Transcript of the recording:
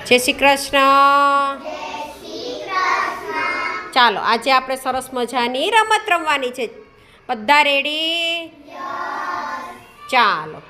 જય શ્રી કૃષ્ણ. ચાલો આજે આપણે સરસ મજાની રમત રમવાની છે. બધા રેડી? ચાલો.